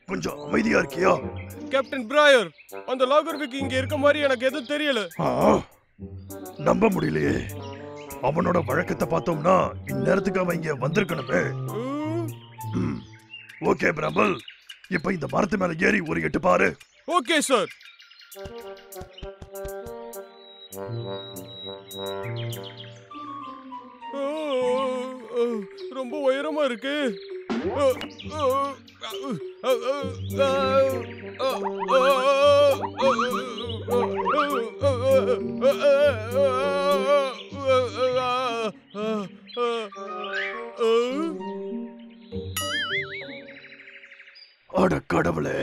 கொஞ்சம் அமைதியா இருக்கியா? கேப்டன் பிராயர், அந்த லாகர்விக் இங்க இருக்க மாதிரி எனக்கு எதுவும் தெரியல. நம்ப முடியலையே. அவனோட வழக்கத்தை பார்த்தோம்னா இந்நேரத்துக்கு அவன் இங்க வந்திருக்கணுமே. ஓகே பிரபல், இப்ப இந்த மரத்து மேல ஏறி ஒரு எட்டு பாரு. Okay sir. ரொம்ப உயரமா இருக்கு. அட கடவுளே.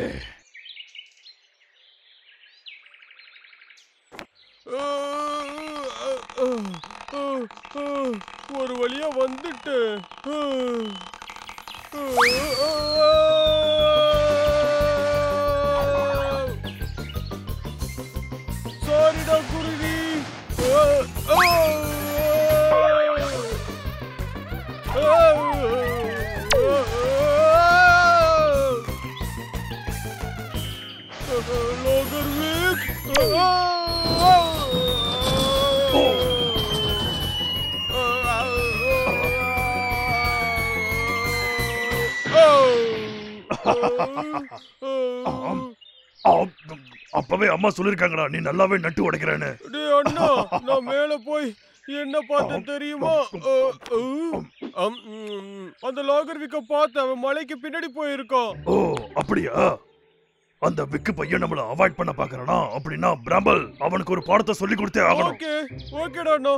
ஒரு வழியா வந்துட்டு. சாரிடா குருவி. லாகர்விக். அப்பவே அம்மா சொல்லிருக்காங்கடா, நீ நல்லாவே நட்டு உடைக்கிறேன்னு. அண்ணா, நான் மேல போய் என்ன பார்த்தேன் தெரியுமா? அந்த லாகர்விக்க பார்த்து அவன் மலைக்கு பின்னாடி போயிருக்கான். ஓ அப்படியா? அந்த விக்கு பையன் நம்மள அவாய்ட் பண்ண பாக்குறானா? அப்படின்னா பிரம்பல் அவனுக்கு ஒரு பாடத்தை சொல்லி கொடுத்தே ஆகணும். ஓகே ஓகேடா அண்ணா,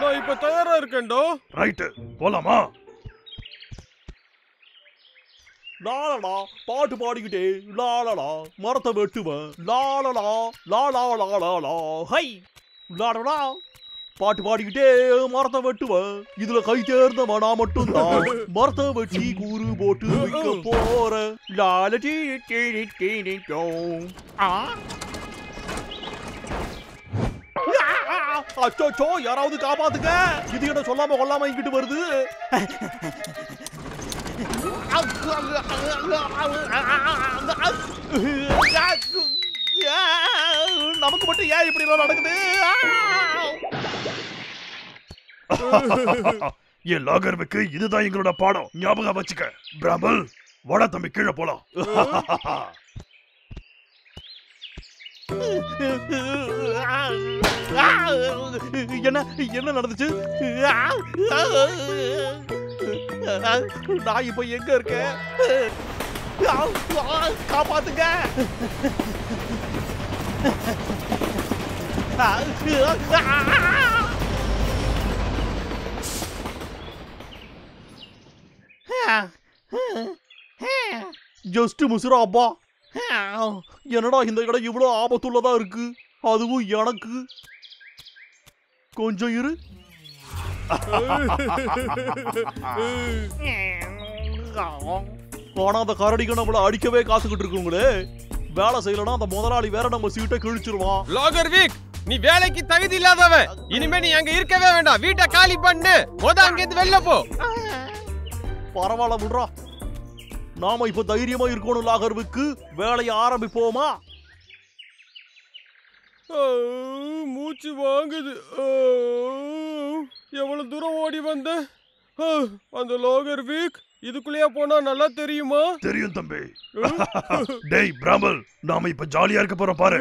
நான் இப்ப தயாரா இருக்கேன்டா. ரைட், போலாமா? லாலலா பாட்டு பாடிக்கிட்டே லாலலா மரத்தை வெட்டுவேன் லாலலா லாலா ஹை லாலலா பாட்டு பாடிக்கிட்டே மரத்தை வெட்டுவேன். இதுல கை தேர்ந்தவன் நான் மட்டும்தான் மரத்தை வெட்டி கூறு போட்டு வைக்க போறேன். லாலடி அச்சோ, யாராவது காப்பாத்துங்க. இது என்ன சொல்லாம கொல்லாம இங்கிட்டு வருது. நமக்கு மட்டும் ஏன் இப்படி எல்லாம் நடக்குது? என் லாகர்விக்கு இதுதான் எங்களோட பாடம், ஞாபகம் வச்சுக்க. பிரம்பல் வாடா தம்பி, கீழே போலாம். என்ன என்ன நடந்துச்சு? நான் இப்ப எங்க இருக்கேன்? காப்பாத்துங்க. ஜஸ்ட் முசுரா அப்பா. என்னடா இந்த இடம் இவ்வளவு ஆபத்துள்ளதா இருக்கு, அதுவும் எனக்கு. கொஞ்சம் இரு. ஆனா அந்த கரடிக்கு நம்மள அடிக்கவே காத்துக்கிட்டு இருக்குங்களே. வேலை செய்யலனா அந்த முதலாளி வேற நம்ம சீட்டை கிழிச்சிருவான். லாகர்விக், நீ வேலைக்கு தகுதி இல்லாதவன். இனிமே நீ அங்க இருக்கவே வேண்டாம். வீட்டை காலி பண்ணு. அங்க இருந்து வெளில போ. பரவாயில்ல விடுறா. நாம இப்ப தைரியமா இருக்கணும் லாகர்விக்கு. வேலையை ஆரம்பிப்போமா? மூச்சு வாங்குது. எவ்வளவு தூரம் ஓடி வந்த? அந்த லாகர்விக் இதுக்குள்ளேயா போனா நல்லா தெரியுமா? தெரியும் தம்பி. டேய் பிரம்பல், நாம இப்ப ஜாலியா இருக்க போறோம் பாரு.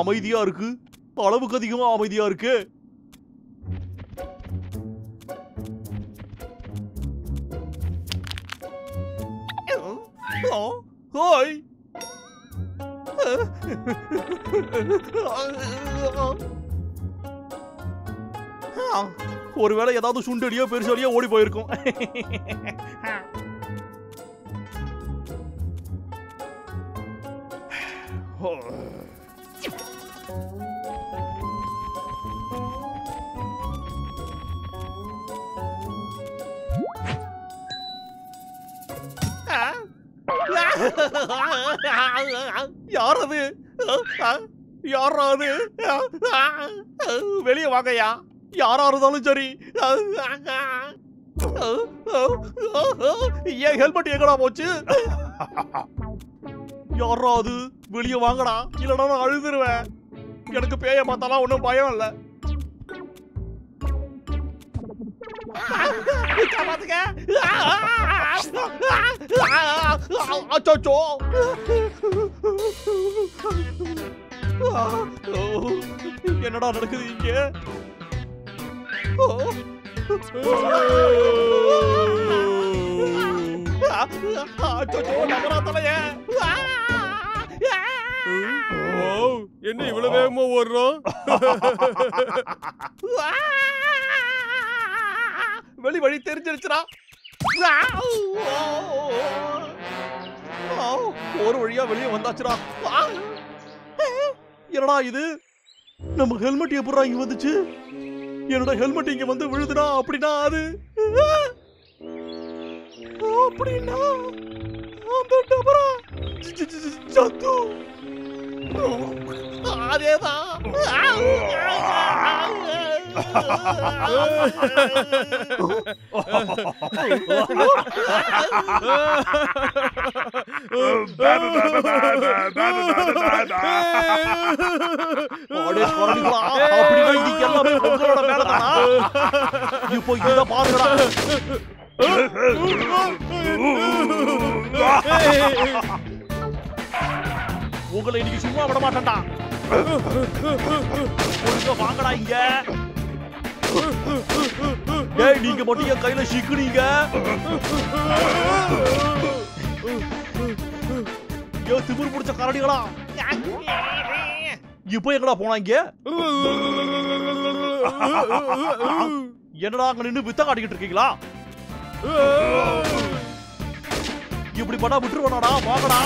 அமைதியா இருக்கு, அளவுக்கு அதிகமா அமைதியா இருக்கு. ஹாய். ஒருவேளை ஏதாவது சுண்டடியோ பெருசடியோ ஓடி போயிருக்கும். யார் அது? யாரா அது? வெளியே வாங்கய்யா, யாரா இருந்தாலும் சரி. ஏன் ஹெல்மெட் எங்கடா போச்சு? யாரா அது? வெளியே வாங்கடா, இல்லடா நான் அழுதுருவேன். எனக்கு பேய பார்த்தாலாம் ஒன்றும் பயம் இல்லை. அச்சோ, என்னடா நடக்குது இங்க? அச்சோ, நகரா தலைய. என்ன இவ்வளவு வேகமா ஓடுறோம்? வெளி வழி தெரிஞ்சிருச்சுடா. ஒரு வழியா வெளியே வந்தாச்சுடா. என்னடா இது? நம்ம ஹெல்மெட் எப்படா இங்க வந்துச்சு? என்னோட ஹெல்மெட் இங்க வந்து விழுதுடா. அப்படின்னா அது அப்படின்னா அந்த டபரா சத்து அதேதான். இப்போ இத பாருங்கடா. உங்களை இன்னைக்கு சும்மா விட மாட்டேன்டா. வாங்கடா இங்க. ஏய், நீங்க மட்டும் என் கையில சிக்குனீங்க. திமிர் பிடிச்ச கரடிகளா, இப்ப எங்கடா போனாங்க? என்னடா அங்க நின்னு வித்த காட்டிக்கிட்டு இருக்கீங்களா? இப்படி பண்ணா விட்டுருவானாடா. வாங்கடா.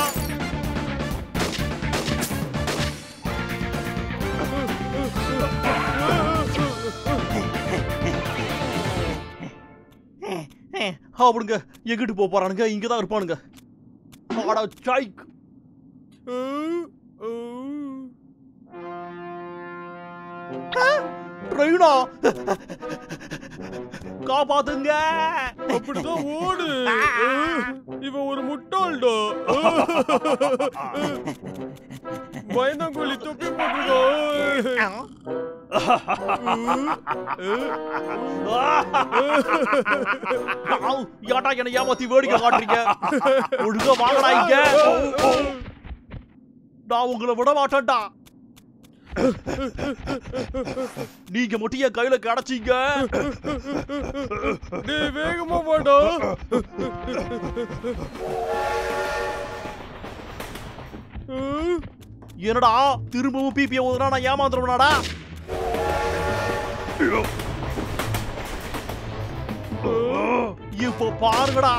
அப்படிங்க எங்கிட்டு போறானுங்க? இங்கதான் இருப்பானுங்க. ட்ரெயினா காப்பாத்துங்க. அப்படிதான் ஓடு. இவன் ஒரு முட்டாள்டா. பயந்தாங்கோலி தொப்பி போட்டுருக்கோம். ஏன்டா என்ன ஏமாத்தி வேடிக்கை காட்டுறீங்க? ஒழுங்கா வாங்கடா இங்க. நான் உங்களை விட மாட்டேன்டா. நீங்க மட்டும் என் கையில கிடைச்சீங்க. வேகமா போடா. என்னடா திரும்பவும் பிபிய ஊதுனா நான் ஏமாந்துருவனாடா? இப்போ பாருங்கடா.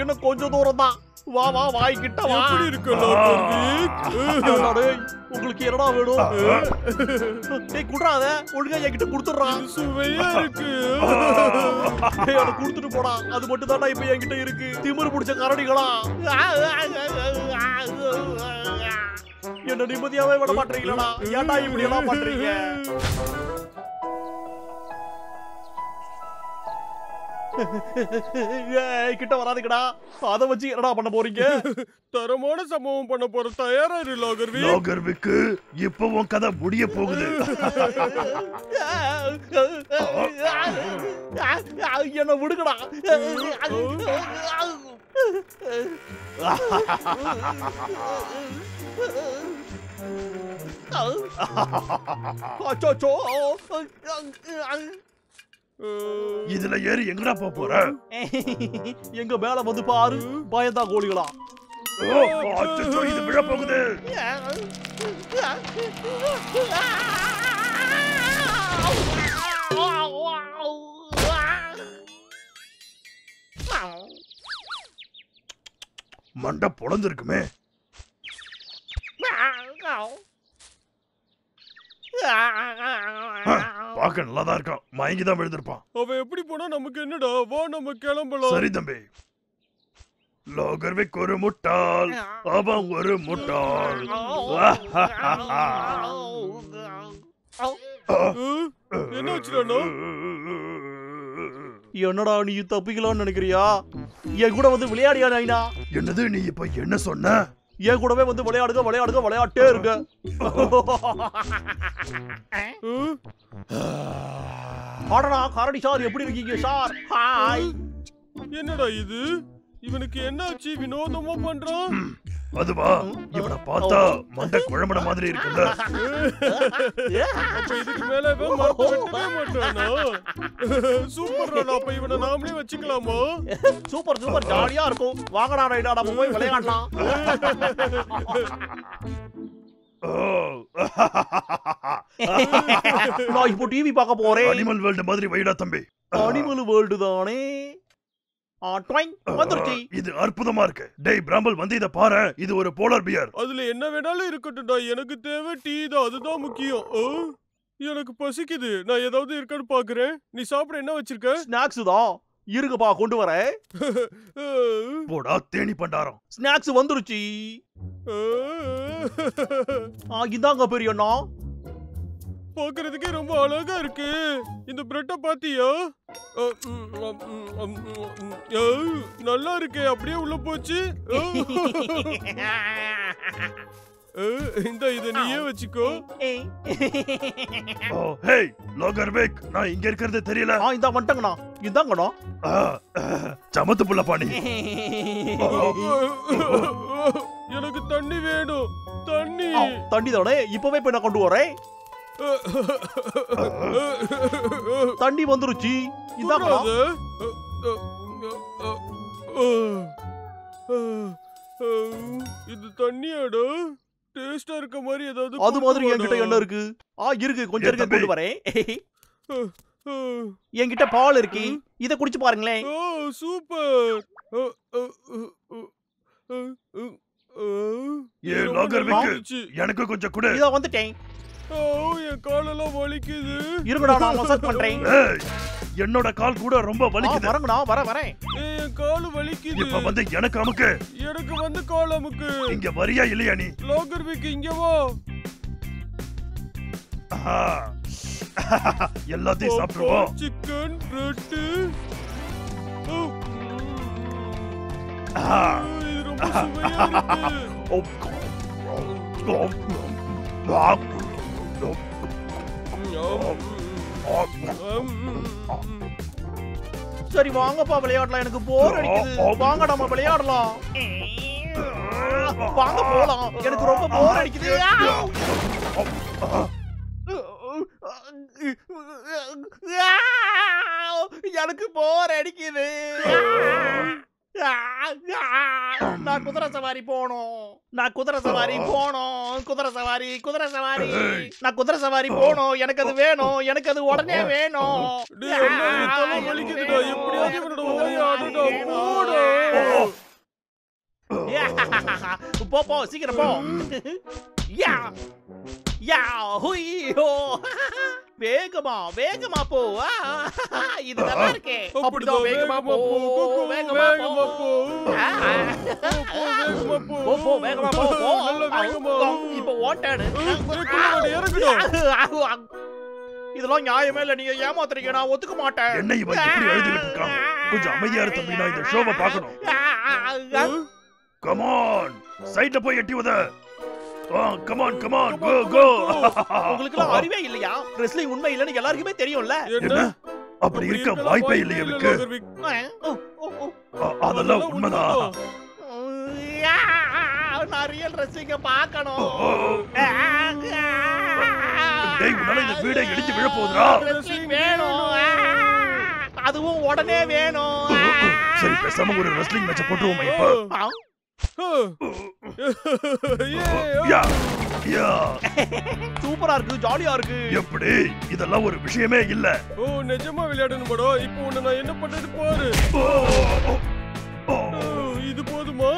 இன்னும் கொஞ்சம் தூரம் தான். வா வா, வாய்க்கிட்ட வா. எப்படி இருக்கல? உங்களுக்கு என்னடா வேணும்? டேய் குடுறாத, ஒழுங்கா என்கிட்ட குடுத்துறான். சுவையா இருக்கு. டேய் அத குடுத்துட்டு போடா. அது மட்டும் தான்டா இப்ப என்கிட்ட இருக்கு. திமிரு பிடிச்ச கரடிகளா, என்ன நிம்மதியாவே விட மாட்டீங்களா? ஏன்டா இப்படி எல்லாம் பண்றீங்க? கிட்ட வராதுக்கடா. அத வச்சு என்னடா பண்ண போறீங்க? தரமான சம்பவம் பண்ண போற. தயாரா இரு லாகர்விக்கு. இப்ப உன் கதை முடிய போகுது. என்ன விடுங்கடா. அச்சோ, இதுல ஏறி எங்கடா போற? எங்க மேல வந்து பாரு. பயந்தா கோழிகளா. அச்சோ, இது விழ போகுது. மண்டை பொளந்திருக்குமே. பார்க்க நல்லாதான் இருக்கான். மயங்கிதான் விழுந்திருப்பான். அவன் எப்படி போனா நமக்கு என்னடா? வா நம்ம கிளம்பலாம். சரி தம்பி. லோகர்விக் ஒரு முட்டாள், அவன் ஒரு முட்டாள். என்னாச்சுடா? என்னடா நீ தப்பிக்கலாம்னு நினைக்கிறியா? என் கூட வந்து விளையாடியா நைனா? என்னது நீ இப்ப என்ன சொன்ன? என் கூடவே வந்து விளையாடுங்க விளையாடுங்க விளையாட்டே இருங்க. ஆடடா காரடி சார், எப்படி இருக்கீங்க சார்? ஹாய். என்னடா இது? இவனுக்கு என்னாச்சு? வினோதமா பண்றான். அதுவா, இவனை பார்த்தா மண்டை குழம்புற மாதிரி இருக்குல்ல. அப்ப இதுக்கு மேல மரத்தை வெட்டவே மாட்டானா? சூப்பர்டா. அப்ப இவனை நாமளே வச்சுக்கலாமா? சூப்பர் சூப்பர், ஜாலியா இருக்கும். வாங்கடா ரைடா, நம்ம போய் விளையாடலாம். நான் இப்போ டிவி பார்க்க போறேன். அனிமல் வேர்ல்டு மாதிரி வைடா தம்பி. அனிமல் வேர்ல்டு தானே. வந்துருச்சு. இது அற்புதமா இருக்கு. டேய் பிராம்பல், வந்து இத பாரு. இது ஒரு போலார் பியர். அதுல என்ன வேணாலும் இருக்கட்டும்டா, எனக்கு தேவை டீ தான். அதுதான் முக்கியம். எனக்கு பசிக்குது. நான் ஏதாவது இருக்கான்னு பாக்குறேன். நீ சாப்பிட என்ன வச்சிருக்க? ஸ்நாக்ஸ் தான். இருங்கப்பா கொண்டு வரேன். போடா தேனி பண்டாரம். ஸ்நாக்ஸ் வந்துருச்சு. இதாங்க பெரியண்ணா. பாக்குறதுக்கே ரொம்ப அழகா இருக்கு. இந்த பிரெட்ட பாத்தியா? நல்லா இருக்கே. அப்படியே உள்ள போச்சு. இந்த இத நீயே வச்சுக்கோ. ஹேய் லோகர்விக், நான் இங்க இருக்கிறது தெரியல. இந்த வந்துட்டங்கண்ணா. இதாங்கண்ணா. சமத்து புள்ள பாணி. எனக்கு தண்ணி வேணும். தண்ணி. தண்ணி தானே, இப்பவே போய் நான் கொண்டு வரேன். தண்ணி வந்துருச்சு. இதாங்கண்ணா. இது தண்ணியாடா? டேஸ்டா இருக்க மாதிரி ஏதாவது? அது மாதிரி என்கிட்ட என்ன இருக்கு? இருக்கு, கொஞ்சம் இருக்க கொண்டு வரேன். என்கிட்ட பால் இருக்கு. இத குடிச்சு பாருங்களேன். சூப்பர். லோகர்விக், எனக்கு கொஞ்சம் கொடு. இத வந்துட்டேன். என் காலெல்லாம் வலிக்குது. இருங்கடா, நான் மசாஜ் பண்றேன். என்னோட கால் கூட ரொம்ப வலிக்குது. வரங்கடா, வரேன். என் கால் வலிக்குது. இப்ப வந்து எனக்கு அமுக்கு. எனக்கு வந்து கால் அமுக்கு. இங்க வரியா இல்லையா நீ? லோகர்விக் இங்க வா. எல்லாத்தையும் சாப்பிடுவோம். Chicken, bread. இது ரொம்ப சுவையா இருக்கு. சரி வாங்கப்பா விளையாடலாம். எனக்கு போர் அடிக்குது. வாங்க நம்ம விளையாடலாம். வாங்க போலாம். எனக்கு ரொம்ப போர் அடிக்குது. எனக்கு போர் அடிக்குது. நான் குதிரை சவாரி போனோம். நான் குதிரை சவாரி நான் குதிரை சவாரி போனோம். எனக்கு அது வேணும். எனக்கு அது உடனே வேணும். போ சீக்கிரம் போ. வேகமா போ. இது நல்லா இருக்கே. அப்படிதான் வேகமா போ. இப்ப ஓட்டாடு. இதெல்லாம் நியாயமே இல்ல. நீங்க ஏமாத்துறீங்க. நான் ஒத்துக்க மாட்டேன். என்ன இவன் இப்படி எழுதிட்டு இருக்கான்? கொஞ்சம் அமைதியா இரு தம்பி, நான் இந்த ஷோவை பார்க்கணும். கம் ஆன், சைடுல போய் எட்டி உத. Come on go. உங்களுக்கு எல்லாம் அறிவே இல்லையா? ரெஸ்லிங் உண்மை இல்லன்னு எல்லாருக்குமே தெரியும்ல. என்ன? அப்படி இருக்க வாய்ப்பே இல்லை எனக்கு. அதெல்லாம் உண்மைதான். நான் ரியல் ரெஸ்லிங்க பார்க்கணும். டேய், உன்னால இந்த வீடை இடிச்சு விழ போகுதுடா. ரெஸ்லிங் வேணும். அதுவும் உடனே வேணும். சரி, பேசாம ஒரு ரெஸ்லிங் மேட்ச் போட்டுருவோம் இப்ப. சூப்பரா இருக்கு, ஜாலியா இருக்கு. எப்படி? இதெல்லாம் ஒரு விஷயமே இல்ல. நிஜமா விளையாடணும் படா. இப்போ உன்னை நான் என்ன பண்றது பாரு. இது போதுமா?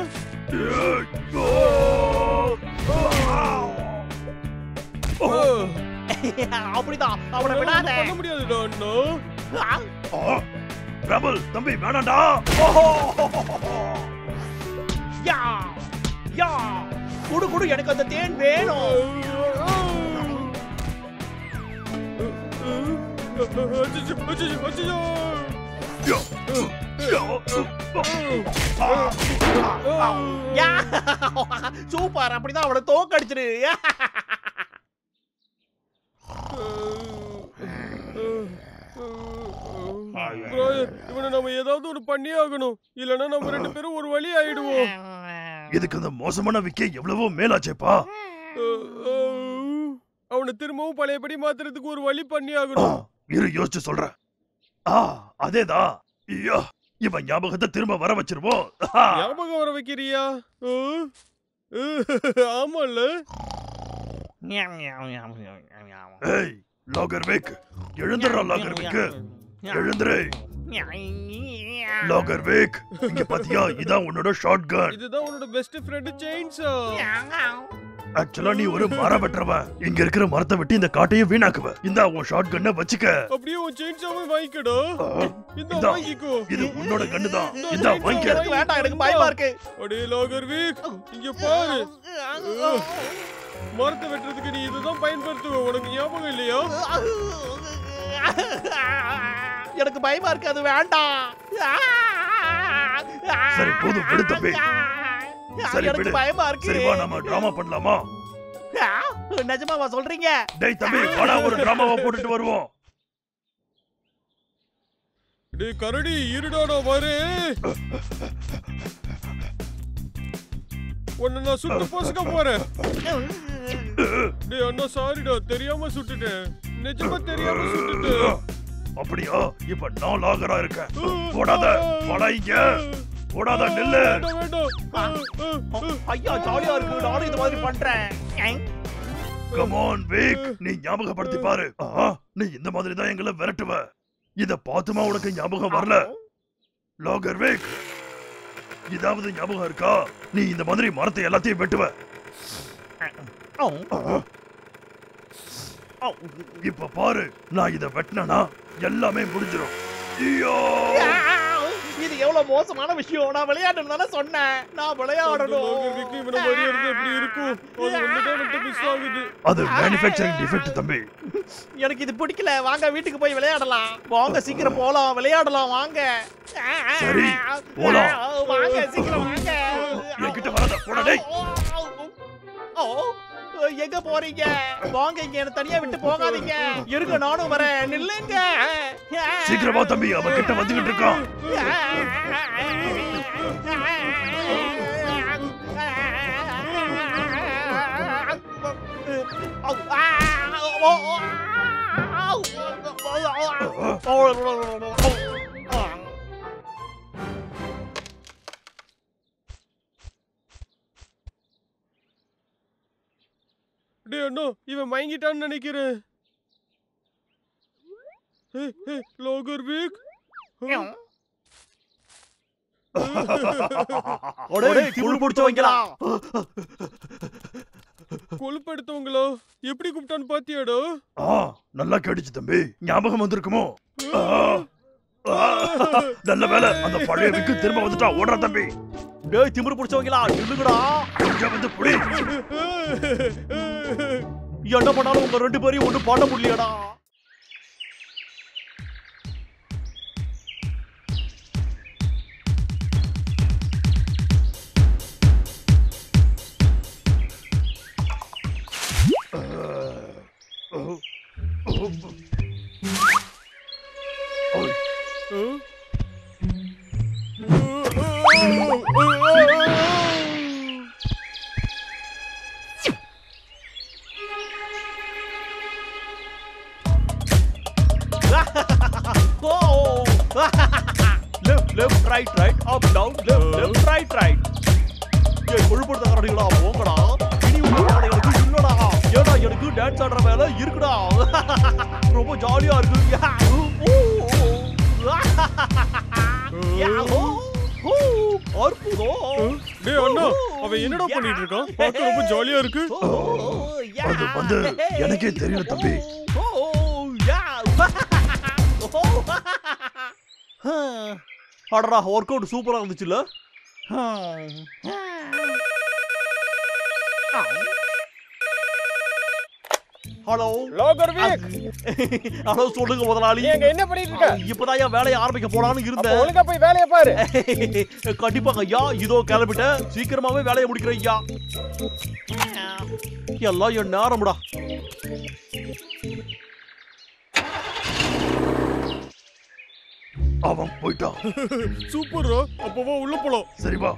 அப்படிதான் அவனை விடாத. பண்ண முடியாதுடா அண்ணா. பிரபல் தம்பி வேணாண்டா. யா யா குடு குடு, எனக்கு அந்த தேன் வேணும். சூப்பர், அப்படிதான் அவனை தோக்கடிச்சிரு. இவனை நம்ம ஏதாவது ஒரு பண்ணி ஆகணும், இல்லனா நம்ம 2 பேரும் ஒரு வழி ஆயிடுவோம். இதுக்கு அந்த மோசமான விக்கே எவ்வளவோ மேலாச்சேப்பா. அவனை திரும்பவும் பழையபடி மாத்துறதுக்கு ஒரு வழி பண்ணி ஆகணும். இரு யோசிச்சு சொல்றேன். அதேதான். ஐயோ, இவன் ஞாபகத்தை திரும்ப வர வச்சிருவோம். ஞாபகம் வர வைக்கிறியா? ஆமால. ஏய் லாகர்விக், எழுந்துடா லாகர்விக், எழுந்துரு. லாகர்விக், இங்க பாத்தியா, இதான் உன்னோட ஷாட் கன். இதுதான் உன்னோட பெஸ்ட் ஃப்ரெண்ட் செயின்சா. ஆக்சுவலா நீ ஒரு மரம் வெட்டுறவன். இங்க இருக்கிற மரத்தை வெட்டி இந்த காட்டையே வீணாக்குவ. இந்த உன் ஷாட் கன்னை வச்சுக்க. அப்படியே உன் செயின்சாவை வாங்கிக்கடா. இந்த வாங்கிக்கோ. இது உன்னோட கன்னு தான். இந்த வாங்கிக்க. எனக்கு வேண்டாம், எனக்கு பயமா இருக்கு. அடே லாகர்விக், இங்க பாரு. மரத்தை வெட்டுறதுக்கு நீ இதுதான் பயன்படுத்துவ. உனக்கு ஞாபகம் இல்லையா? எனக்கு பயமா இருக்கு, அது வேண்டாம். சரி போதும், விடு தம்பி. சரி எனக்கு விடு. பயமா இருக்கு. சரி வா, நாம டிராமா பண்ணலாமா? நிஜமாவா சொல்றீங்க? டேய் தம்பி, வாடா ஒரு டிராமாவை போட்டுட்டு வருவோம். டேய் கரடி, இருடா நான் வரேன். உன்னை நான் சுட்டு பொசுக்க போறேன். டேய் அண்ணா, சாரிடா, தெரியாம சுட்டுட்டேன். நிஜமா தெரியாம சுட்டுட்டேன். அப்படியா? இப்ப நான் லாகரா இருக்கேன். போடாத, வாடா இங்க. போடாத, நில்லு. ஐயா ஜாலியா இருக்கு, நானும் இந்த மாதிரி பண்றேன். கம் ஆன் விக், நீ ஞாபகப்படுத்தி பாரு. நீ இந்த மாதிரி தான் எங்களை விரட்டுவ. இத பாத்துமா உனக்கு ஞாபகம் வரல? லாகர்விக், இதாவது ஞாபகம் இருக்கா? நீ இந்த மாதிரி மரத்தை எல்லாத்தையும் வெட்டுவ. இப்ப பாரு, நான் இத வெட்டினா எல்லாமே முடிஞ்சிடும். இது எவ்வளவு மோசமான விஷயம். நான் விளையாடணும் தானே சொன்னேன். நான் விளையாடணும். இவனை மாதிரி இருந்து எப்படி இருக்கும்? அது ஒண்ணுதான் எனக்கு மிஸ் ஆகுது. அது மேனுஃபேக்சரிங் டிஃபெக்ட் தம்பி. எனக்கு இது பிடிக்கல. வாங்க வீட்டுக்கு போய் விளையாடலாம். வாங்க சீக்கிரம் போலாம், விளையாடலாம் வாங்க. சரி போலாம். வாங்க சீக்கிரம் வாங்க. என்கிட்ட வராத, போடா டேய். எங்க போறீங்க? வாங்க, இங்க என்ன தனியா விட்டு போகாதீங்க. இருங்க, நானும் வரேன். நில்லுங்க. சீக்கிரமா தம்பி, அவன் கிட்ட வந்துகிட்டு இருக்கான். டேய் அண்ணா, இவன் மயங்கிட்டான்னு நினைக்கிறேன். லாகர்விக், திமிரு பிடிச்சவங்களா? கொழுப்படுத்தவங்களா? எப்படி கூப்பிட்டான்னு பாத்தியாடா? நல்லா கேட்டுச்சு தம்பி. ஞாபகம் வந்திருக்குமோ? நல்ல வேலை, அந்த பழைய விக்கு திரும்ப வந்துட்டா. ஓடுறா தம்பி. டேய் திமிரு பிடிச்சவங்களா, நில்லுங்கடா. இங்க வந்து புடி. என்ன பண்ணாலும் உங்க 2 பேரையும் ஒண்ணும் பண்ண முடியலடா. Left, right, up, down, left, right. ஏய் கொழுப்படுத்த கரடிகளா, போங்கடா. இனி உங்க கரடிகளுக்கு இல்லடா. ஏடா எனக்கு டான்ஸ் ஆடுற வேலை இருக்குடா. ரொம்ப ஜாலியா இருக்கு. அற்புதம். டேய் அண்ணா, அவன் என்னடா பண்ணிட்டு இருக்கான்? பார்க்க ரொம்ப ஜாலியா இருக்கு. அது வந்து எனக்கே தெரியல தம்பி. அடடா ஒர்க் அவுட் சூப்பரா இருந்துச்சுல்ல? Hello லாகர் week. ஹலோ சொல்லுங்க முதலாளி. நீங்க என்ன பண்ணிட்டு இருக்க? இப்பதான் என் வேலையை ஆரம்பிக்க போலான்னு இருந்தேன். ஒழுங்கா போய் வேலைய பாரு. கண்டிப்பா ஐயா, இதோ கிளம்பிட்டேன். சீக்கிரமாவே வேலையை முடிக்கிறேன் ஐயா. எல்லாம் என் நேரம்டா. அவன் போயிட்டான். சூப்பர்ரா. அப்பவா உள்ள போலாம். சரி வா.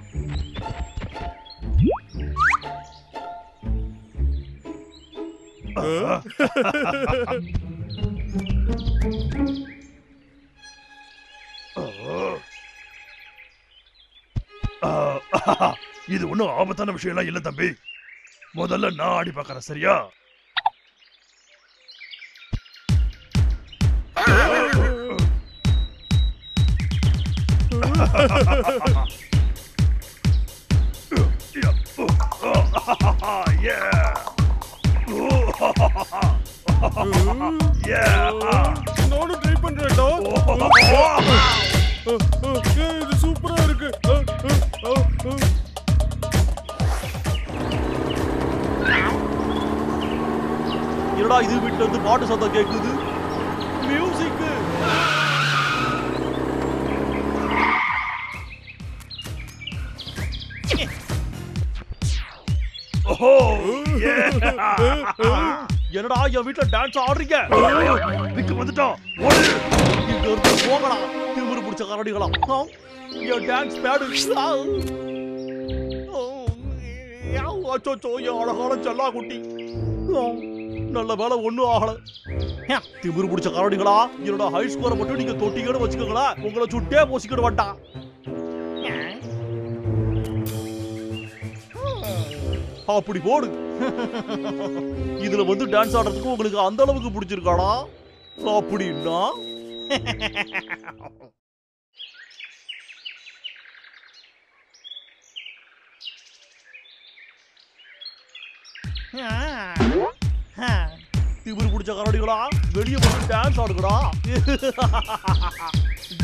இது ஒண்ணும் ஆபத்தான விஷயம் எல்லாம் இல்ல தம்பி. முதல்ல நான் ஆடி பார்க்கறேன், சரியா? நானும் ட்ரை பண்றேன்டா. இது சூப்பரா இருக்கு. என்னடா இது வீட்டுல இருந்து பாட்டு சத்தம் கேக்குது? மியூசிக். என்னடா என் வீட்டுல டான்ஸ் ஆடுறீங்க? விக்கு வந்துட்டான். இங்க இருந்து போகடா திமிரு பிடிச்ச கரடிகளா. என் டான்ஸ் பேடு. அச்சோ, என் அழகான செல்லா குட்டி. நல்ல வேலை ஒண்ணும் ஆகல. திமிரு பிடிச்ச கரடிகளா, என்னோட ஹை ஸ்கோரை மட்டும் நீங்க தொட்டிக்கன்னு வச்சுக்கோங்களா, உங்களை சுட்டே போசிக்கிட்டு வட்டான். அப்படி போடு. இதுல வந்து டான்ஸ் ஆடுறதுக்கு உங்களுக்கு அந்த அளவுக்கு பிடிச்சிருக்காடா? அப்படின்னா திமிரு பிடிச்ச கரடிகளா, வெளியே வந்து டான்ஸ் ஆடுங்கடா.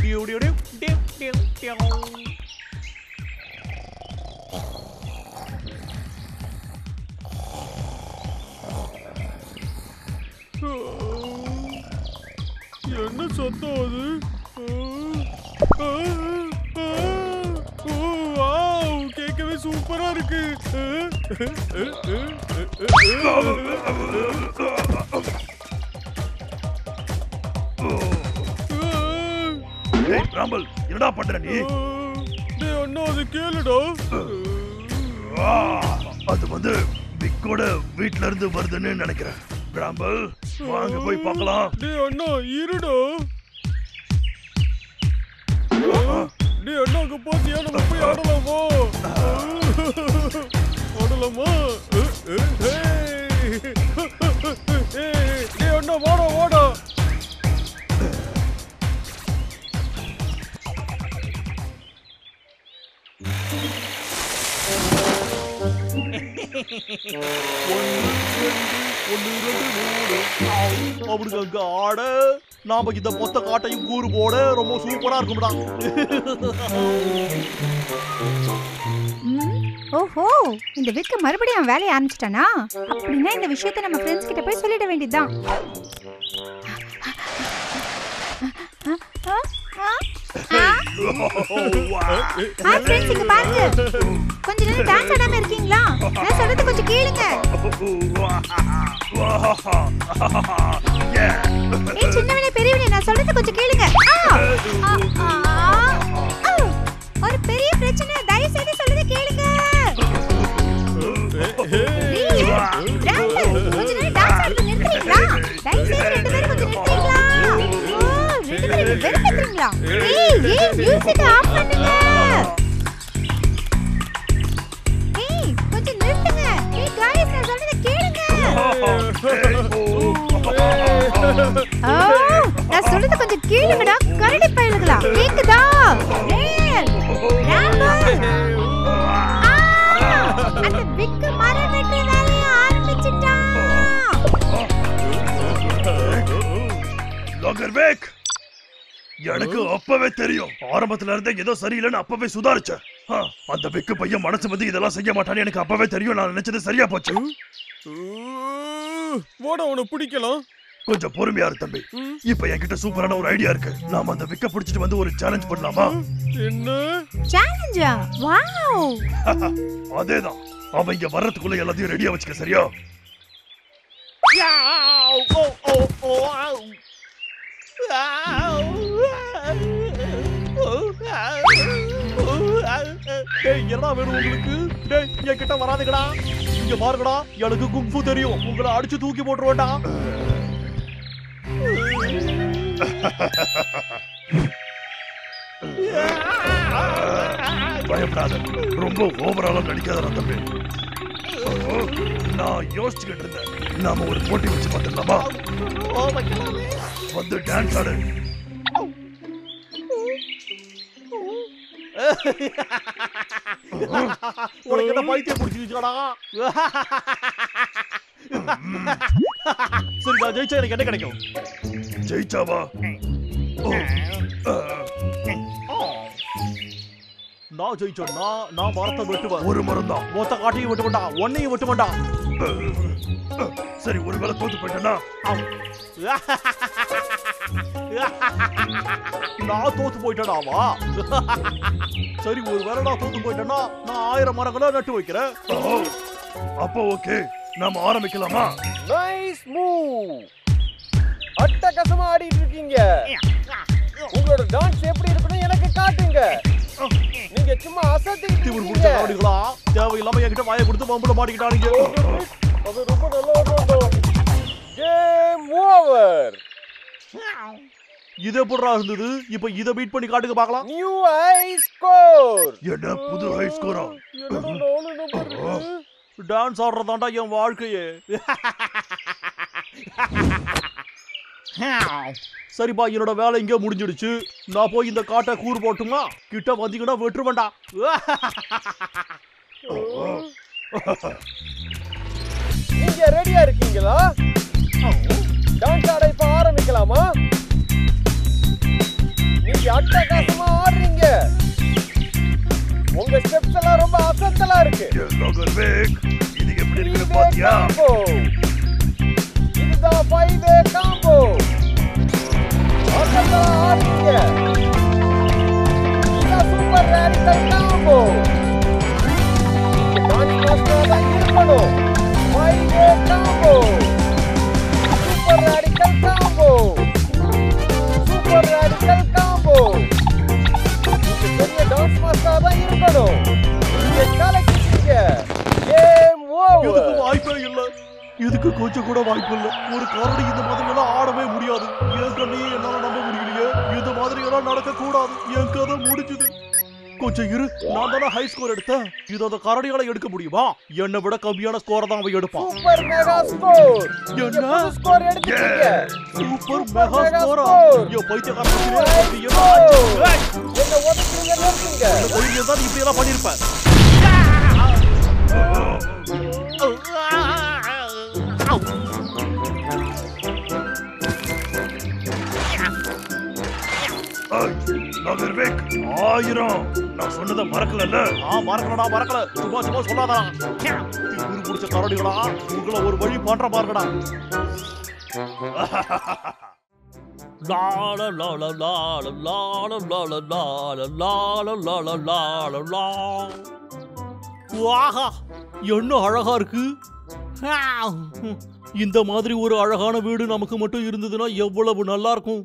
டியூ டியூ டியூ டியூ டியூ டியூ. என்ன சத்தம் அது? கேட்கவே சூப்பரா இருக்கு. ராம்பல், என்னடா பண்ற நீ? டேய் அண்ணா, அது கேளுடா. அது வந்து விக்கோட வீட்ல இருந்து வருதுன்னு நினைக்கிறேன். ராம்பல், வாங்க போய் பார்க்கலாம். டேய் அண்ணா, இருடா. டேய் அண்ணா, அங்க பாத்தியா? நம்ம போய் ஆடலாமா? ஆடலாமா? டேய் அண்ணா, வாடா வாடா. அவனுக்கு அங்க ஆட, நாம இந்த மொத்த காட்டையும் கூறு போட ரொம்ப சூப்பரா இருக்கும்டா. ஓஹோ, இந்த விக்க மறுபடியும் வேலையை ஆரம்பிச்சிட்டானா? அப்படின்னா இந்த விஷயத்தை நம்ம ஃப்ரெண்ட்ஸ் கிட்ட போய் சொல்லிட வேண்டியதுதான். ஃப்ரெண்ட்ஸ், இங்க பாருங்க. கொஞ்ச நேரம் டான்ஸ் ஆடாம இருக்கீங்களா? நான் சொல்றது கொஞ்சம் கேளுங்க. ஏய் சின்னவனே பெரியவனே, நான் சொல்றது கொஞ்சம் கேளுங்க. ஒரு பெரிய பிரச்சனை, தயவு செய்து சொல்றதை கேளுங்க. கொஞ்ச நேரம் டான்ஸ் ஆடுறது நிறுத்துறீங்களா? தயவு செய்து ரெண்டு பேரும் கொஞ்சம் நிறுத்துறீங்களா? ரெண்டு பேரும் வெறுப்பேத்துறீங்களா? ஏய் மியூசிக் ஆஃப் பண்ணுங்க. ஏய் கொஞ்சம் நிறுத்துங்க. ஏய் गाइस, நான் சொல்றதை கேளுங்க. நான் சொல்றதை கொஞ்சம் கேளுங்கடா கரடி பயலுகளா. கேக்குதா? ஏய் ராம்பல். லாகர்வேக், எனக்கு அப்பவே தெரியும். ஆரம்பத்துல இருந்தே ஏதோ சரியில்லைன்னு அப்பவே சுதாரிச்சேன். அந்த விக்கு பையன் மனசு வந்து இதெல்லாம் செய்ய மாட்டான்னு எனக்கு அப்பவே தெரியும். நான் நினைச்சது சரியா போச்சு. ஓட உனக்கு பிடிக்கலாம். கொஞ்சம் பொறுமையா இரு தம்பி. இப்ப என்கிட்ட சூப்பரான ஒரு ஐடியா இருக்கு. நாம அந்த விக்க பிடிச்சிட்டு வந்து ஒரு சேலஞ்ச் பண்ணலாமா? என்ன சேலஞ்சா? வாவ். அதேதான். அவன் இங்க வர்றதுக்குள்ள எல்லாத்தையும் ரெடியா வச்சுக்க. சரியா? என்ன வேணும் உங்களுக்கு? என்கிட்ட வராதுங்கடா. இங்க பாருங்கடா, எனக்கு குங்ஃபு தெரியும். உங்களை அடிச்சு தூக்கி போட்டுருவேன்டா. பயப்படாத, ரொம்ப ஓவராலும் நடிக்காத தம்பி. நான் யோசிச்சுக்கிட்டு இருந்தேன், நாம ஒரு போட்டி வச்சு பார்த்துடலாமா? வந்து டான்ஸ் ஆடு. உனக்கு என்ன பைத்தியம் பிடிச்சிருச்சாடா? சரி, நான் ஜெயிச்சா எனக்கு என்ன கிடைக்கும்? ஜெயிச்சாவா? நான் ஜெயிச்சோன்னா நான் மரத்தை வெட்டுவேன். ஒரு மரம் தான். மொத்த காட்டையும் வெட்டுவேன்டா, ஒன்னையும் வெட்டுவேன்டா. சரி, ஒருவேளை தோத்து போயிட்டேன்னா? நான் தோத்து போயிட்டேனாவா? சரி, ஒருவேளை நான் தோத்து போயிட்டேன்னா நான் 1000 மரங்களை நட்டு வைக்கிறேன். அப்போ ஓகே, நாம ஆரம்பிக்கலாமா? Nice move. அட்டகாசமா ஆடிட்டு இருக்கீங்க. உங்களோட டான்ஸ் எப்படி இருக்குன்னு எனக்கு காட்டுங்க. நீங்க சும்மா அசத்திட்டு இருக்கீங்க. தேவையில்லாம என்கிட்ட வாயை கொடுத்து பம்புல மாட்டிக்கிட்டானுங்க. அது ரொம்ப நல்லா இருக்கும். Game over. இது எப்படிடா இருந்தது? இப்ப இத பீட் பண்ணி காட்டுங்க பார்க்கலாம். New high score. என்ன புது ஹை ஸ்கோரா? டான்ஸ் ஆடுறதாண்டா என் வாழ்க்கையே. சரிப்பா, என்னோட வேலை இங்கே முடிஞ்சிடுச்சு. நான் போய் இந்த காட்டை கூறு போட்டுமா? கிட்ட வந்தீங்கன்னா வெட்டுருவேண்டா. நீங்க ரெடியா இருக்கீங்களா? டான்ஸ் ஆட இப்ப ஆரம்பிக்கலாமா? நீங்க அட்டகாசமா ஆடுறீங்க. உங்க ஸ்டெப்ஸ் எல்லாம் ரொம்ப அசத்தலா இருக்கு. இது எப்படி இருக்குன்னு பாத்தியா? இதுதான் 5-way காம்போ. அசத்தலா ஆடுறீங்க. இதுதான் சூப்பர் ராடிக்கல் காம்போ. டான்ஸ் மாஸ்டரா தான் இருக்கணும். 5-way combo. Super radical combo. Super radical combo. பெரிய டான்ஸ் மாஸ்டரா தான் இருக்கணும். நீங்க கலக்கிட்டீங்க. Game over. இதுக்கு வாய்ப்பே இல்ல. இதுக்கு கொஞ்சம் கூட வாய்ப்பு இல்ல. ஒரு கரடி இந்த மாதிரி எல்லாம் ஆடவே முடியாது. என் கண்ணே என்னால நம்ப முடியலையே. இந்த மாதிரி எல்லாம் நடக்க கூடாது. என் கதை முடிஞ்சது. கொஞ்சம் இரு, நான் தானே ஹை ஸ்கோர் எடுத்தேன். இது அந்த கரடியால எடுக்க முடியுமா? என்னை விட கம்மியான ஸ்கோரை தான் அவன் எடுப்பான். Super mega score. என்ன ஸ்கோர் எடுத்தீங்க? சூப்பர் மெகா ஸ்கோரா? யோ பைத்தியக்காரன், என்ன ஒதுக்குறீங்க? நிறுத்துங்க. ஒழுங்கா தான் இப்படி எல்லாம் பண்ணிருப்பேன். லாகர்வேக், 1000. நான் சொன்னதை மறக்கல. மறக்கல. சும்மா சொல்லாதடா. குரு புடிச்ச கரடிகளா, உங்களை ஒரு வழி பண்ற பாருங்கடா. என்ன அழகா இருக்கு. இந்த மாதிரி ஒரு அழகான வீடு நமக்கு மட்டும் இருந்ததுன்னா எவ்வளவு நல்லா இருக்கும்.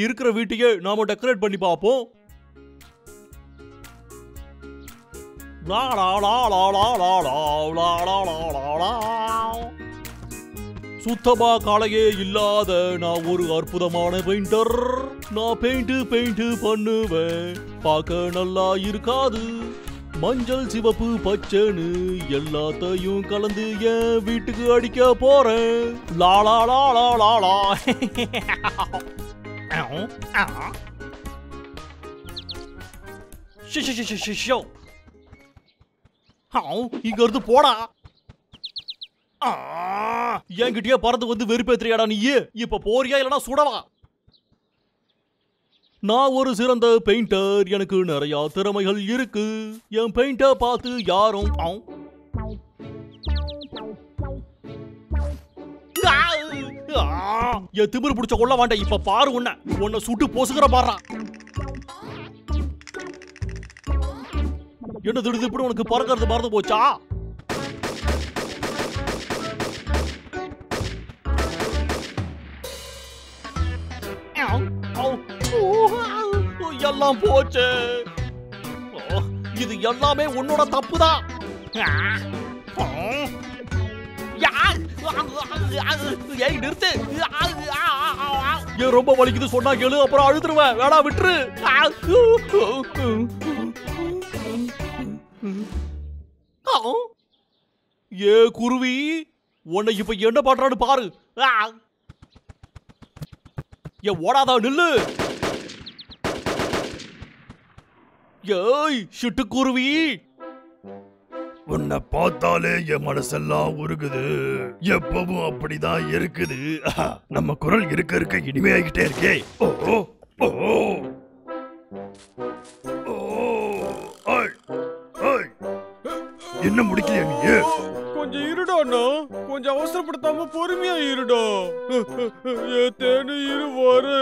இருக்கிற வீட்டையே நாம டெக்கரேட் பண்ணி பார்ப்போம். சுத்தமா காலையே இல்லாத நான் ஒரு அற்புதமான பெயிண்டர். நான் பெயிண்ட் பண்ணுவேன். பார்க்க நல்லா இருக்காது. மஞ்சள் சிவப்பு பச்சைன்னு எல்லாத்தையும் கலந்து என் வீட்டுக்கு அடிக்க போறேன். லாலா லாலா லாலா. இங்க இருந்து போடா. என்கிட்டயே பறந்து வந்து வெறுப்பேத்திரியாடா நீ. இப்ப போறியா இல்லனா சுடவா? நான் ஒரு சிறந்த பெயிண்டர். எனக்கு நிறைய திறமைகள் இருக்கு. என் பெயிண்ட பார்த்து யாரும் என் திமிரு பிடிச்ச கொள்ள வேண்டாம். இப்ப பாரு உன்னை சுட்டு பொசுகிற பாரு. என்ன திடீர்னு இப்படி உனக்கு பறக்கிறது மறந்து போச்சா? எல்லாம் போச்சு. இது எல்லாமே உன்னோட தப்புதான். நிறுத்து. ரொம்ப வலிக்குது சொன்னா கேளு, அப்புறம் அழுதுருவேன். வேணா விட்டுரு. ஏ குருவி, உன்னை இப்ப என்ன பண்றான்னு பாரு. ஏ ஓடாதா, நில்லு. ஏய் சிட்டுக்குருவி, உன்னை பார்த்தாலே என் மனசெல்லாம் உருகுது. எப்பவும் அப்படிதான் இருக்குது. நம்ம குரல் இருக்க இருக்க இனிமையாகிட்டே இருக்கே. ஓ ஓ ஓ, என்ன முடிக்கலையா நீ? கொஞ்சம் இருடாண்ணா, கொஞ்சம் அவசரப்படுத்தாம பொறுமையா இருடா. தேனு இரு வாரு.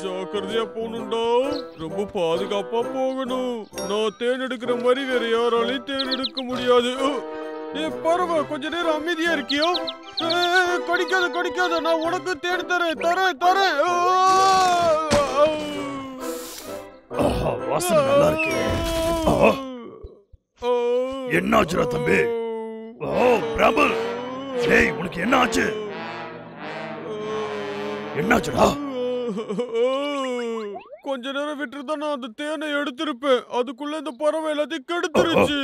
ஜாக்கிரதையா போகணும்டா. ரொம்ப பாதுகாப்பா போகணும். நான் தேன் எடுக்கிற மாதிரி வேற யாராலையும் தேன் எடுக்க முடியாது. பரவ கொஞ்ச நேரம் அமைதியா இருக்கியோ? கடிக்காத, நான் உனக்கு தேன் தரேன். வாசனை நல்லா இருக்கு. என்னாச்சுடா தம்பி? ஓ பிரபல், டேய் உனக்கு என்ன ஆச்சு? என்னாச்சுடா? கொஞ்ச நேரம் விட்டுருந்தா நான் அந்த தேனை எடுத்திருப்பேன். அதுக்குள்ள இந்த பறவை எல்லாத்தையும் கெடுத்துருச்சு.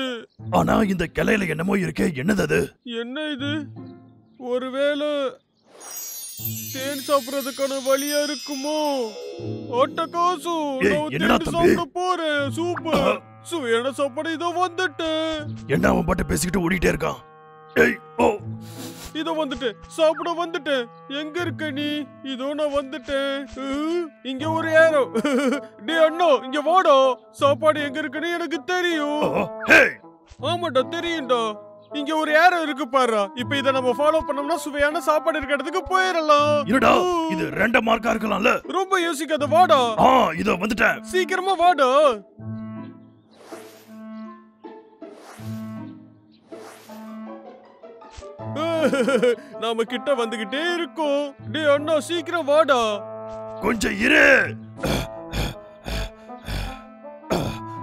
ஆனா இந்த கிளையில என்னமோ இருக்கே, என்னது அது? என்ன இது? ஒருவேளை தேன் சாப்பிடுறதுக்கான வழியா இருக்குமோ? அட்டகாசு, நான் தேன் சாப்பிட போறேன். சூப்பர், சுவையான சாப்பாடு இதோ வந்துட்டேன். என்ன அவன் பாட்டு பேசிக்கிட்டு ஓடிட்டே இருக்கான்? ஏய் ஓ, இதோ வந்துட்டேன், சாப்பிட வந்துட்டேன். எங்க இருக்க நீ? இதோ நான் வந்துட்டேன். இங்க ஒரு ஏரோ. டே அண்ணா, இங்க வாடா. சாப்பாடு எங்க இருக்குன்னு எனக்கு தெரியும். ஆமாடா, தெரியும்டா. இங்க ஒரு ஏரோ இருக்கு பாரு. இப்ப இத நம்ம ஃபாலோ பண்ணோம்னா சுவையான சாப்பாடு இருக்க இடத்துக்கு போயிரலாம். இருடா, இது 2 மார்க்கா இருக்கலாம்ல. ரொம்ப யோசிக்காத, வாடா. இதோ வந்துட்டேன். சீக்கிரமா வாடா. நாம கிட்ட வந்துகிட்டே இருக்கோம். டே அண்ணா, சீக்கிரம் வாடா. கொஞ்சம் இரு.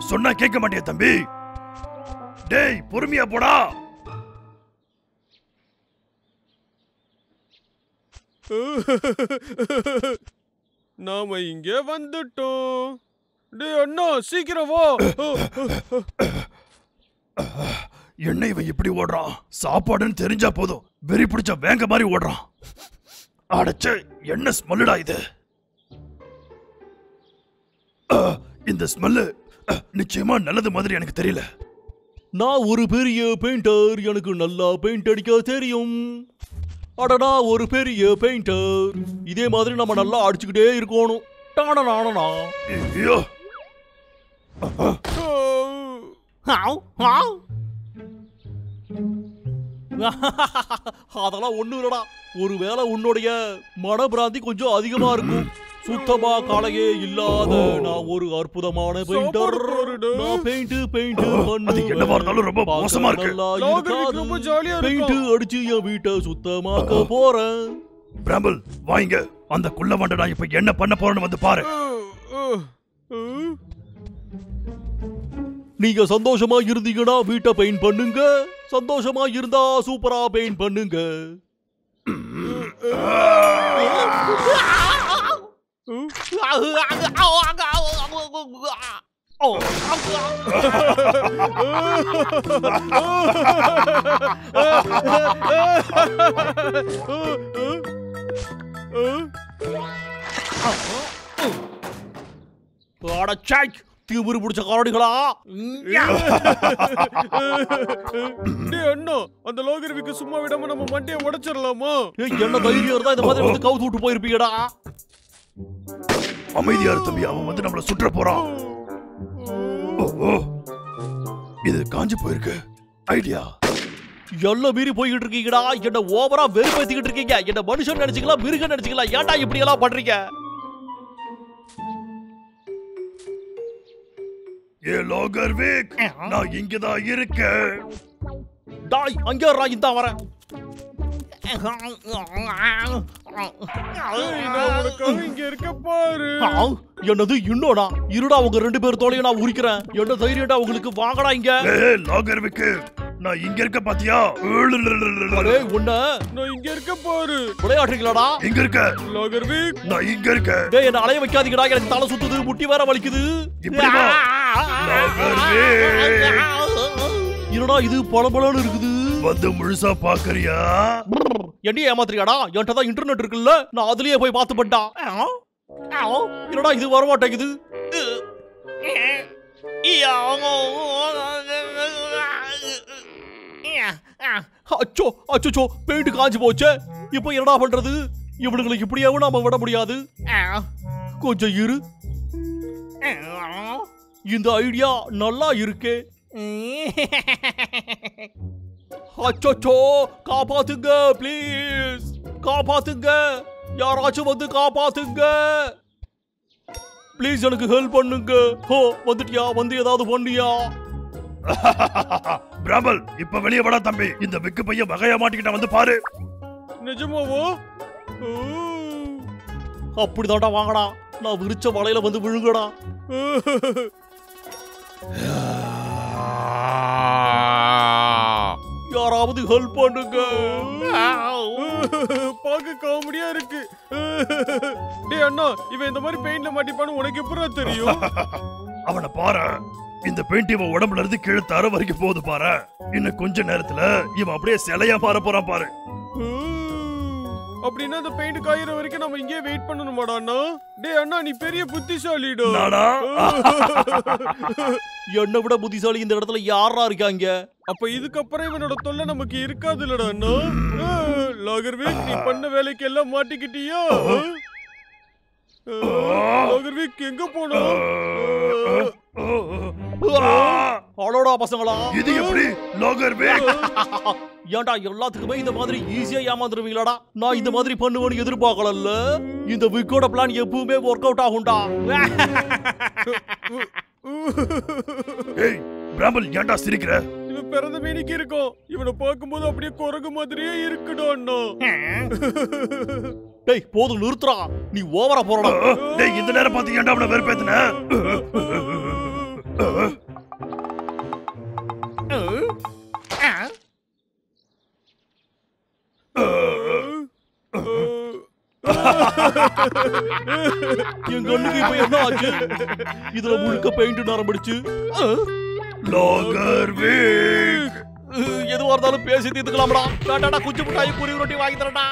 சொன்னா கேட்க மாட்டியா தம்பி? டேய் பொறுமையா போடா. நாம இங்க வந்துட்டோம். டே அண்ணா, சீக்கிரம் வா. என்ன இவன் இப்படி ஓடுறான்? சாப்பாடுன்னு தெரிஞ்சா போதும் வெறி பிடிச்ச வேங்க மாதிரி ஓடுறான். அடச்சே, என்ன ஸ்மெல்லுடா இது? இந்த ஸ்மெல்லு நிச்சயமா நல்லது மாதிரி எனக்கு தெரியல. நான் ஒரு பெரிய பெயிண்டர். எனக்கு நல்லா பெயிண்ட் அடிக்க தெரியும். அடடா, ஒரு பெரிய பெயிண்டர். இதே மாதிரி நம்ம நல்லா அடிச்சுக்கிட்டே இருக்கணும். டானா ஐயோ, அதெல்லாம் ஒண்ணு இல்லடா. ஒருவேளை உன்னுடைய மனபிராந்தி கொஞ்சம் அதிகமா இருக்கும். சுத்தமா காலையே இல்லாத நான் ஒரு அற்புதமான பெயிண்டர். நான் பெயிண்ட் அது என்னவா இருந்தாலும் ரொம்ப மோசமா இருக்கு. பெயிண்ட் அடிச்சு என் வீட்டை சுத்தமாக்க போறேன். பிரபல் வாங்க, அந்த குள்ள வண்ட நான் இப்ப என்ன பண்ண போறேன்னு வந்து பாரு. நீங்க சந்தோஷமா இருந்தீங்கன்னா வீட்டை பெயிண்ட் பண்ணுங்க. சந்தோஷமா இருந்தா சூப்பரா பெயிண்ட் பண்ணுங்க. திமிரு பிடிச்ச கரடிகளா? அண்ணா, அந்த லோகர்விக்கு சும்மா விடாம நம்ம மண்டையை உடைச்சிடலாமா? என்ன தைரியம் இருந்தா இந்த மாதிரி வந்து கவுத்து விட்டு போயிருப்பீங்கடா. அமைதியா இரு தம்பி, அவன் வந்து நம்மள சுற்ற போறான். இது காஞ்சி போயிருக்கு. ஐடியா எல்லாம் மீறி போய்கிட்டு இருக்கீங்கடா. என்ன ஓவரா வெறுப்பேத்திக்கிட்டு இருக்கீங்க. என்ன மனுஷன் நினைச்சுக்கலாம், மிருகம் நினைச்சுக்கலாம். ஏன்டா இப்படி எல்லாம் பண்றீங்க? ஏ லோகர்விக், நான் இங்கதான் இருக்கேன். டாய் அங்க இந்த வரேன். இங்க இருக்க பாரு. என்னது இன்னோடா? இருடா, உங்க 2 பேர் தோலையும் நான் உரிக்கிறேன். என்ன தைரியம்டா உங்களுக்கு? வாங்கடா இங்க. லோகர்விக், நான் இங்க இருக்க பாத்தியா? உன்ன நான் இங்க இருக்க பாரு. விளையாடுறீங்களாடா? இங்க இருக்க லோகர்விக், நான் இங்க இருக்க. டேய், என்ன அலைய வைக்காதீங்கடா. எனக்கு தலை சுத்துது, முட்டி வேற வலிக்குது. இப்படி வா. லோகர்விக், இருடா, இது பளபளன்னு இருக்குது. வந்து முழுசா பாக்குறியா? என்ன ஏமாத்துறியாடா? என்கிட்ட தான் இன்டர்நெட் இருக்குல்ல, நான் அதுலயே போய் பார்த்து பண்ணிட்டா. இருடா, இது வர மாட்டேங்குது. அச்சோ அச்சோ, பெயிண்ட் காஞ்சு போச்சே. இப்போ என்னடா பண்றது? இவனுங்களுக்கு இப்படியாவும் நாம விட முடியாது. கொஞ்சம் இரு. இந்த ஐடியா நல்லா இருக்கே. அச்சோ, காப்பாத்துங்க ப்ளீஸ், காப்பாத்துங்க. யாராச்சும் வந்து காப்பாத்துங்க ப்ளீஸ். எனக்கு ஹெல்ப் பண்ணுங்க. வந்துட்டியா? வந்து ஏதாவது பண்ணியா? பிராமல், இப்ப வெளியே வாடா தம்பி. இந்த விக்கு பையன் வகையா மாட்டிக்கிட்ட, வந்து பாரு. நிஜமாவோ? அப்படிதான்டா, வாங்கடா. நான் விரிச்ச வலையில வந்து விழுங்கடா. யாராவது ஹெல்ப் பண்ணுங்க. பாக்க காமெடியா இருக்கு. டேய் அண்ணா, இவன் இந்த மாதிரி பெயிண்ட்ல மாட்டிப்பான்னு உனக்கு எப்பறா தெரியும்? அவனை பாரு. இந்த பெயிண்ட் இவன் உடம்புல இருந்து கீழே தர வரைக்கும் போகுது பாரு. இன்னும் கொஞ்ச நேரத்துல இவன் அப்படியே சிலையா மாற போறான் பாரு. அப்படின்னா அந்த பெயிண்ட் காயிற வரைக்கும் நம்ம இங்கே வெயிட் பண்ணணுமாடா அண்ணா? டேய் அண்ணா, நீ பெரிய புத்திசாலிடா. நானா? என்னை விட புத்திசாலி இந்த இடத்துல யாரா இருக்காங்க? அப்ப இதுக்கப்புறம் இவனோட தொல்லை நமக்கு இருக்காதுலடா அண்ணா. லோகர்விக், நீ பண்ண வேலைக்கு எல்லாம் மாட்டிக்கிட்டியா? லோகர்விக் எங்க போனா? அடோடா பசங்களா, இது எப்படி லோகர்விக்? ஏன்டா எல்லாத்துக்குமே இந்த மாதிரி ஈஸியா ஏமாந்துருவீங்களாடா? நான் இந்த மாதிரி பண்ணுவேன்னு எதிர்பார்க்கல. இந்த விக்கோட பிளான் எப்பவுமே ஒர்க் அவுட் ஆகும்டா. ஏய் பிராமல், ஏன்டா சிரிக்கிற? இவன் பிறந்த மேனிக்கு இருக்கும். இவனை பார்க்கும்போது அப்படியே குரங்கு மாதிரியே இருக்குடா அண்ணா. டேய் போதும், நிறுத்துறா. நீ ஓவரா போறடா. டேய், இந்த நேரம் பார்த்து ஏன்டா அவனை வெறுப்பேத்துன? என் கண்ணுக்கு இப்ப என்ன ஆச்சு? இதுல முழுக்க பெயிண்ட் நரம்பிடுச்சு. லோகர்விக், எதுவா இருந்தாலும் பேசி தீர்த்துக்கலாம்டா. வேண்டாடா, குச்சி முட்டாய், புரி ரொட்டி வாங்கி தரடா.